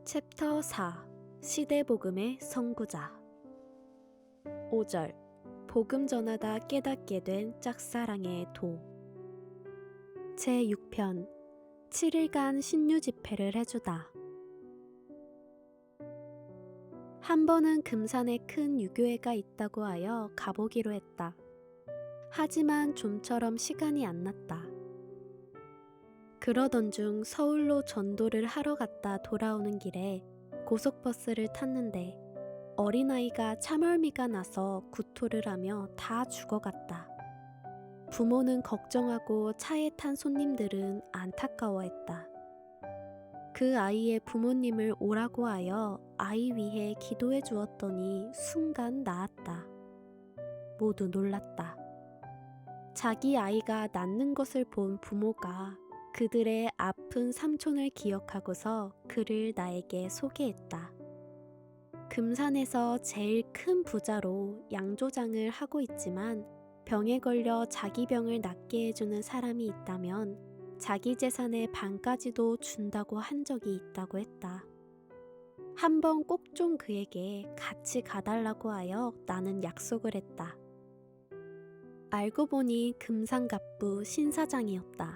챕터 4 시대복음의 선구자 5절 복음 전하다 깨닫게 된 짝사랑의 도 제6편 7일간 신유 집회를 해주다. 한 번은 금산에 큰 유교회가 있다고 하여 가보기로 했다. 하지만 좀처럼 시간이 안 났다. 그러던 중 서울로 전도를 하러 갔다 돌아오는 길에 고속버스를 탔는데 어린아이가 참얼미가 나서 구토를 하며 다 죽어갔다. 부모는 걱정하고 차에 탄 손님들은 안타까워했다. 그 아이의 부모님을 오라고 하여 아이 위해 기도해 주었더니 순간 나았다. 모두 놀랐다. 자기 아이가 낫는 것을 본 부모가 그들의 아픈 삼촌을 기억하고서 그를 나에게 소개했다. 금산에서 제일 큰 부자로 양조장을 하고 있지만 병에 걸려 자기 병을 낫게 해주는 사람이 있다면 자기 재산의 반까지도 준다고 한 적이 있다고 했다. 한번 꼭 좀 그에게 같이 가달라고 하여 나는 약속을 했다. 알고 보니 금산갑부 신사장이었다.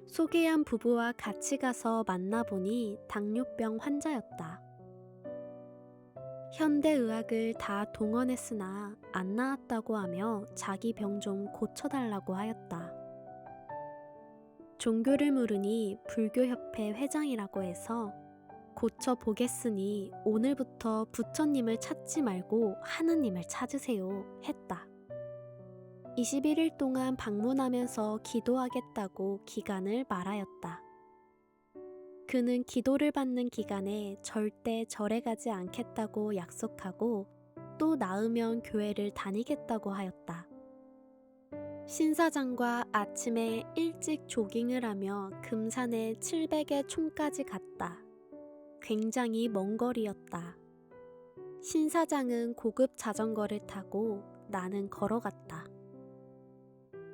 소개한 부부와 같이 가서 만나보니 당뇨병 환자였다. 현대의학을 다 동원했으나 안 나았다고 하며 자기 병 좀 고쳐달라고 하였다. 종교를 물으니 불교협회 회장이라고 해서 고쳐보겠으니 오늘부터 부처님을 찾지 말고 하느님을 찾으세요 했다. 21일 동안 방문하면서 기도하겠다고 기간을 말하였다. 그는 기도를 받는 기간에 절대 절에 가지 않겠다고 약속하고 또 나으면 교회를 다니겠다고 하였다. 신사장과 아침에 일찍 조깅을 하며 금산의 700의 촌까지 갔다. 굉장히 먼 거리였다. 신사장은 고급 자전거를 타고 나는 걸어갔다.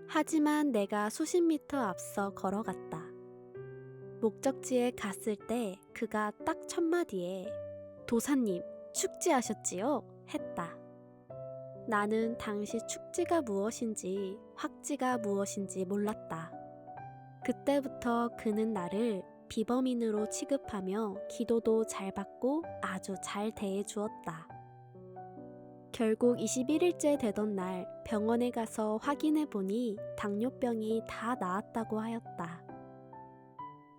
하지만 내가 수십 미터 앞서 걸어갔다. 목적지에 갔을 때 그가 딱 첫마디에 도사님 축지하셨지요? 했다. 나는 당시 축지가 무엇인지 확지가 무엇인지 몰랐다. 그때부터 그는 나를 비범인으로 취급하며 기도도 잘 받고 아주 잘 대해주었다. 결국 21일째 되던 날 병원에 가서 확인해 보니 당뇨병이 다 나았다고 하였다.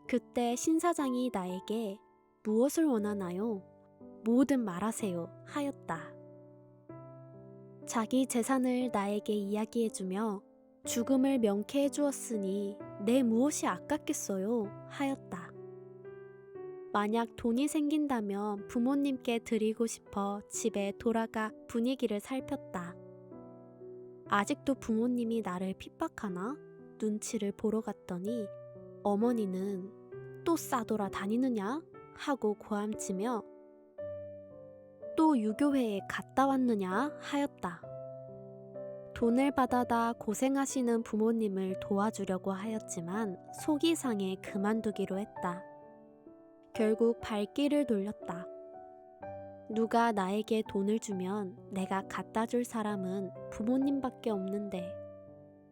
그때 신사장이 나에게 무엇을 원하나요? 뭐든 말하세요 하였다. 자기 재산을 나에게 이야기해주며 죽음을 명쾌해 주었으니 내 무엇이 아깝겠어요 하였다. 만약 돈이 생긴다면 부모님께 드리고 싶어 집에 돌아가 분위기를 살폈다. 아직도 부모님이 나를 핍박하나? 눈치를 보러 갔더니 어머니는 또 싸돌아 다니느냐? 하고 고함치며 또 유교회에 갔다 왔느냐? 하였다. 돈을 받아다 고생하시는 부모님을 도와주려고 하였지만 속이 상해 그만두기로 했다. 결국 발길을 돌렸다. 누가 나에게 돈을 주면 내가 갖다 줄 사람은 부모님밖에 없는데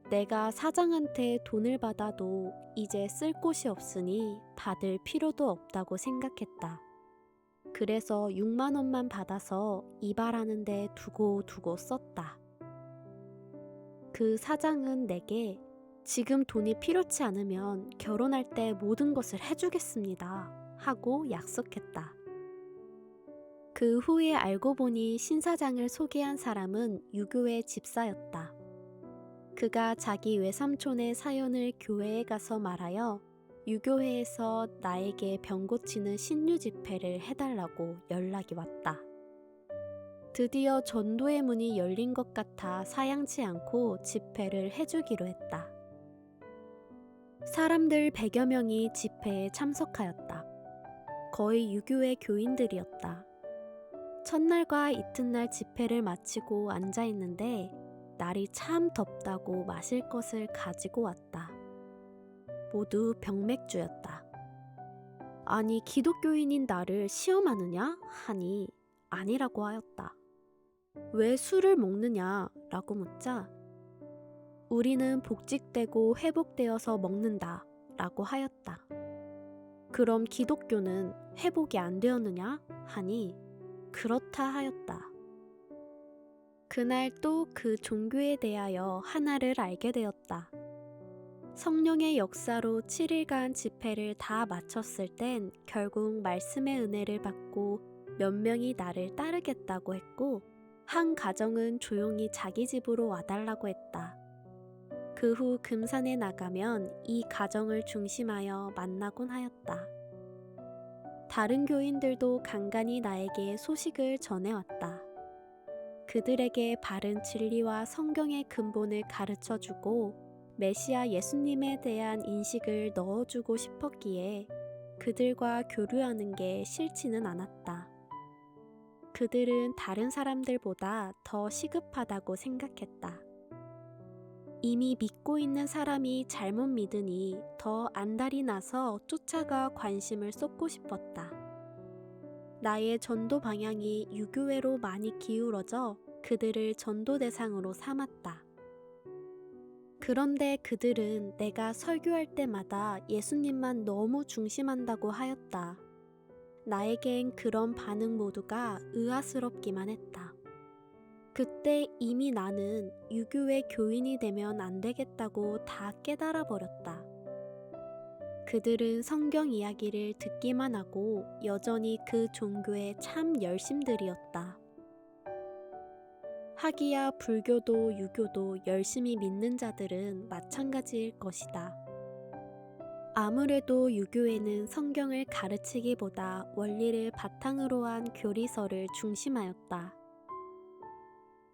내가 사장한테 돈을 받아도 이제 쓸 곳이 없으니 받을 필요도 없다고 생각했다. 그래서 6만 원만 받아서 이발하는 데 두고 썼다. 그 사장은 내게 지금 돈이 필요치 않으면 결혼할 때 모든 것을 해주겠습니다 하고 약속했다. 그 후에 알고 보니 신사장을 소개한 사람은 유교회 집사였다. 그가 자기 외삼촌의 사연을 교회에 가서 말하여 유교회에서 나에게 병 고치는 신유 집회를 해달라고 연락이 왔다. 드디어 전도의 문이 열린 것 같아 사양치 않고 집회를 해주기로 했다. 사람들 100여 명이 집회에 참석하였다. 거의 유교회 교인들이었다. 첫날과 이튿날 집회를 마치고 앉아 있는데 날이 참 덥다고 마실 것을 가지고 왔다. 모두 병맥주였다. 아니, 기독교인인 나를 시험하느냐? 하니 아니라고 하였다. 왜 술을 먹느냐? 라고 묻자 우리는 복직되고 회복되어서 먹는다 라고 하였다. 그럼 기독교는 회복이 안 되었느냐? 하니 그렇다 하였다. 그날 또 그 종교에 대하여 하나를 알게 되었다. 성령의 역사로 7일간 집회를 다 마쳤을 땐 결국 말씀의 은혜를 받고 몇 명이 나를 따르겠다고 했고 한 가정은 조용히 자기 집으로 와달라고 했다. 그 후 금산에 나가면 이 가정을 중심하여 만나곤 하였다. 다른 교인들도 간간히 나에게 소식을 전해왔다. 그들에게 바른 진리와 성경의 근본을 가르쳐주고 메시아 예수님에 대한 인식을 넣어주고 싶었기에 그들과 교류하는 게 싫지는 않았다. 그들은 다른 사람들보다 더 시급하다고 생각했다. 이미 믿고 있는 사람이 잘못 믿으니 더 안달이 나서 쫓아가 관심을 쏟고 싶었다. 나의 전도 방향이 유교회로 많이 기울어져 그들을 전도 대상으로 삼았다. 그런데 그들은 내가 설교할 때마다 예수님만 너무 중심한다고 하였다. 나에겐 그런 반응 모두가 의아스럽기만 했다. 그때 이미 나는 유교회 교인이 되면 안 되겠다고 다 깨달아 버렸다. 그들은 성경 이야기를 듣기만 하고 여전히 그 종교에 참 열심들이었다. 하기야 불교도 유교도 열심히 믿는 자들은 마찬가지일 것이다. 아무래도 유교에는 성경을 가르치기보다 원리를 바탕으로 한 교리서를 중심하였다.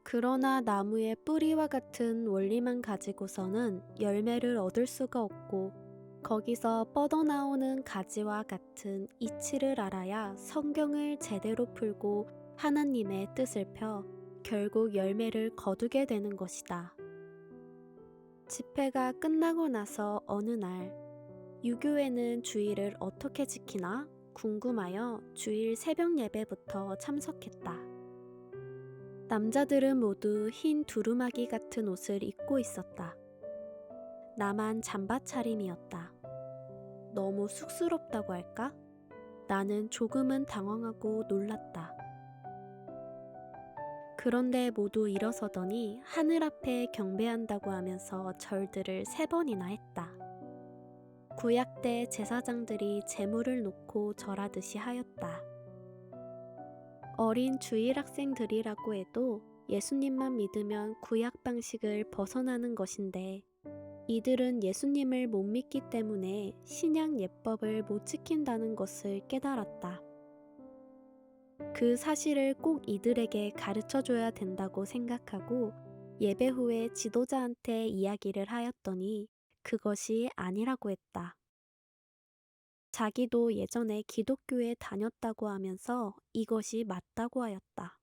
그러나 나무의 뿌리와 같은 원리만 가지고서는 열매를 얻을 수가 없고 거기서 뻗어나오는 가지와 같은 이치를 알아야 성경을 제대로 풀고 하나님의 뜻을 펴 결국 열매를 거두게 되는 것이다. 집회가 끝나고 나서 어느 날 유교회는 주일을 어떻게 지키나 궁금하여 주일 새벽 예배부터 참석했다. 남자들은 모두 흰 두루마기 같은 옷을 입고 있었다. 나만 잠바 차림이었다. 너무 쑥스럽다고 할까? 나는 조금은 당황하고 놀랐다. 그런데 모두 일어서더니 하늘 앞에 경배한다고 하면서 절들을 3번이나 했다. 구약 때 제사장들이 제물을 놓고 절하듯이 하였다. 어린 주일 학생들이라고 해도 예수님만 믿으면 구약 방식을 벗어나는 것인데 이들은 예수님을 못 믿기 때문에 신약 예법을 못 지킨다는 것을 깨달았다. 그 사실을 꼭 이들에게 가르쳐줘야 된다고 생각하고 예배 후에 지도자한테 이야기를 하였더니 그것이 아니라고 했다. 자기도 예전에 기독교에 다녔다고 하면서 이것이 맞다고 하였다.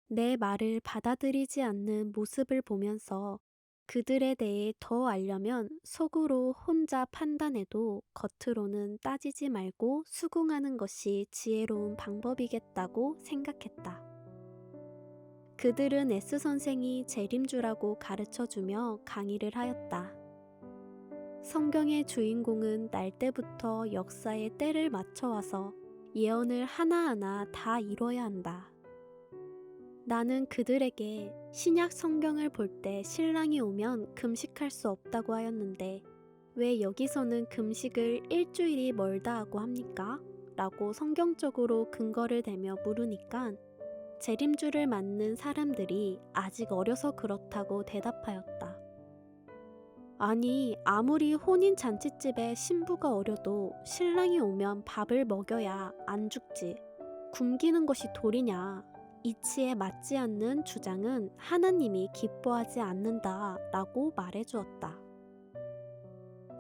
내 말을 받아들이지 않는 모습을 보면서 그들에 대해 더 알려면 속으로 혼자 판단해도 겉으로는 따지지 말고 수긍하는 것이 지혜로운 방법이겠다고 생각했다. 그들은 S 선생이 재림주라고 가르쳐주며 강의를 하였다. 성경의 주인공은 날 때부터 역사의 때를 맞춰와서 예언을 하나하나 다 이뤄야 한다. 나는 그들에게 신약 성경을 볼 때 신랑이 오면 금식할 수 없다고 하였는데 왜 여기서는 금식을 일주일이 멀다 하고 합니까? 라고 성경적으로 근거를 대며 물으니까 재림주를 맞는 사람들이 아직 어려서 그렇다고 대답하였다. 아니, 아무리 혼인 잔치집에 신부가 어려도 신랑이 오면 밥을 먹여야 안 죽지. 굶기는 것이 도리냐. 이치에 맞지 않는 주장은 하나님이 기뻐하지 않는다 라고 말해주었다.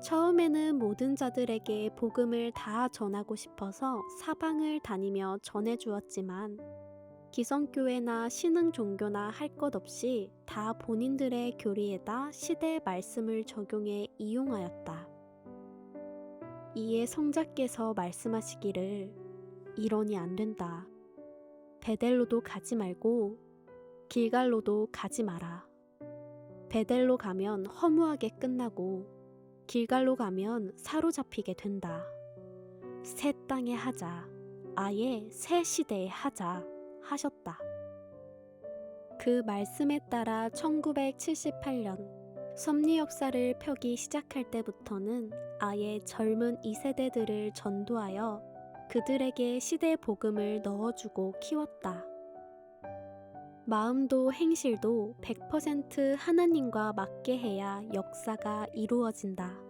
처음에는 모든 자들에게 복음을 다 전하고 싶어서 사방을 다니며 전해주었지만 기성교회나 신흥 종교나 할 것 없이 다 본인들의 교리에다 시대의 말씀을 적용해 이용하였다. 이에 성자께서 말씀하시기를 이러니 안 된다. 베델로도 가지 말고 길갈로도 가지 마라. 베델로 가면 허무하게 끝나고 길갈로 가면 사로잡히게 된다. 새 땅에 하자. 아예 새 시대에 하자. 하셨다. 그 말씀에 따라 1978년 섭리 역사를 펴기 시작할 때부터는 아예 젊은 2세대들을 전도하여 그들에게 시대 복음을 넣어주고 키웠다. 마음도 행실도 100% 하나님과 맞게 해야 역사가 이루어진다.